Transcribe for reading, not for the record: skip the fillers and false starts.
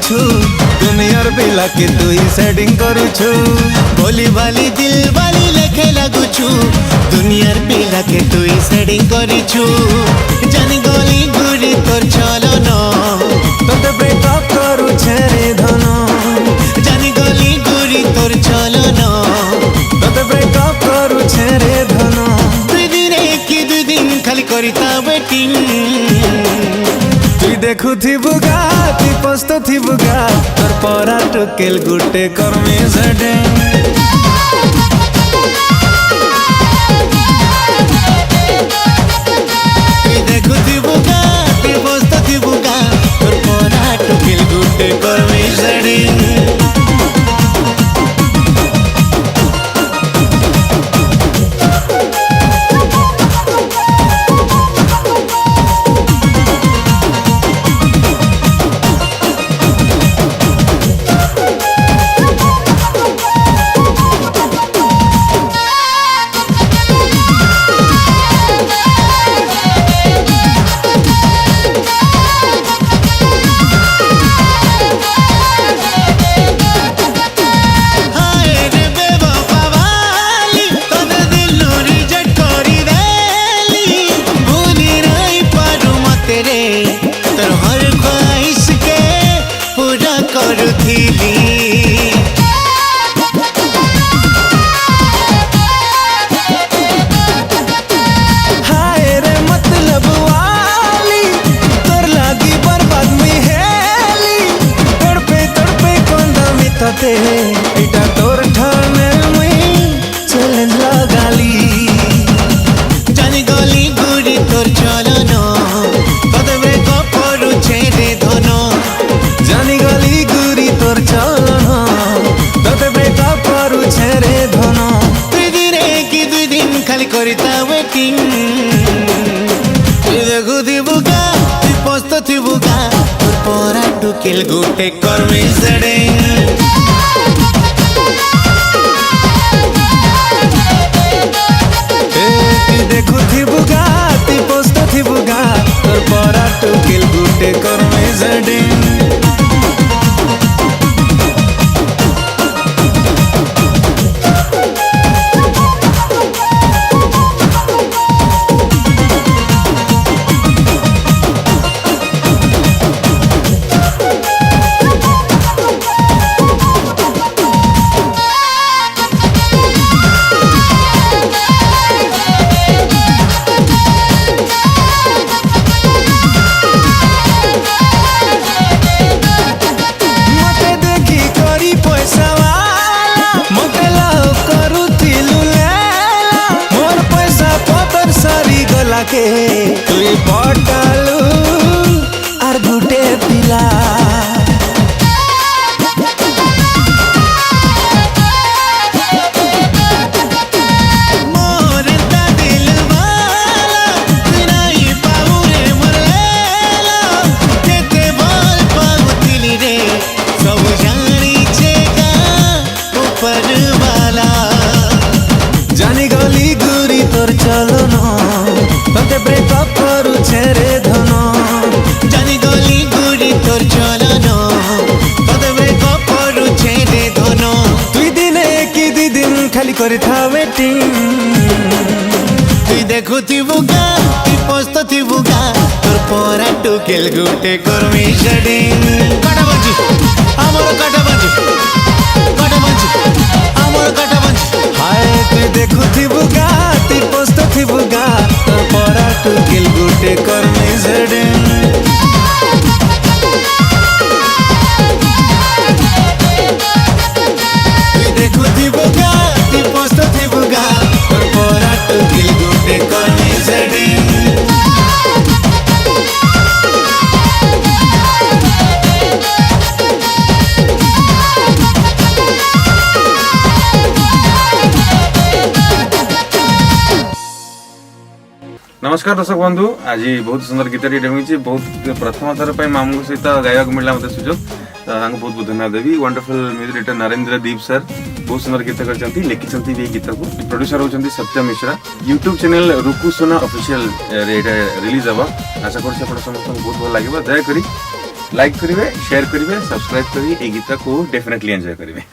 करूछु दुनियार पिला के तू ही सेटिंग करूछु बोली वाली दिल वाली लेखे लगुछु दुनियार पिला के तू ही सेटिंग करूछु जानी गली गुरी तोर चलो न तोते ब्रेकअप करू छेरे धन जानी गली गुरी तोर चलो न तोते ब्रेकअप करू छेरे धन दुई दिन कि दुई दिन खाली करिता वेटिंग तुई देखु थिबुगा तुई पस्त थिबुगा तोर परा टोकेल गुटे कर्मे सडे तुई देखु थिबुगा तुई पस्त थिबुगा तोर परा टोकेल गुटे कर्मे सडे इटा तोर ठाने में चैलेंज लगाली जानी गली गुड़ी तोर चलो न तोते ब्रेकअप करू छेरे धन जानी गली गुड़ी तोर चलो न तोते ब्रेकअप करू छेरे धन दुई दिन कि दुई दिन खाली करिता वेटिंग तुई देखु थिबुगा तुई पस्त थिबुगा तोर परा टोकेल गुटे कर्मे सडे देखु थिबुगा ती पोस्ट थिबुगा तोर परा टोकेल गुटे कर्मे सडे के तुई पटालू आर गुटे पिला मोर ता दिल वाला तुई नहीं पाऊ रे मोर लेला केते बोल पाऊ दिली रे सब जानी छेगा ऊपर वाला जानी गली गुरी तोर चलो न तोते ब्रेकअप करू छेरे धन जानी गली गुड़ी तोर चलो न तोते ब्रेकअप करू छेरे धन दुई दिन कि दुई दिन खाली करिथा वेटिंग तुई देखु थिबुगा तुई पस्त थिबुगा तोर परा टोकेल गुटे कर्मे सडे काटा बंजी हमर काटा बंजी हमर काटा बंजी हाय तुई देखु थिबुगा तुई पस्त थिबुगा तोर परा टोकेल गुटे कर्मे सडे तुई देखु थिबुगा तुई पस्त थिबुगा तोर परा टोकेल गुटे कर्मे सडे नमस्कार दर्शक बंधु आज बहुत सुंदर गीत डेमी बहुत प्रथम थर पर मामू सहित गायक मिला मतलब सुजोग बहुत बहुत धन्यवाद देवी वंडरफुल म्यूजिक डायरेक्टर नरेंद्र दीप सर बहुत सुंदर गीत कर लिखिं गीत को प्रोड्यूसर होती सत्य मिश्रा यूट्यूब चैनल रुकु सोना ऑफिशियल रिलीज हम आशा कर समस्त बहुत भल लगे दयाकोरी लाइक करिवे शेयर करिवे सब्सक्राइब करी ए गीत को डेफिनेटली एंजॉय करिवे।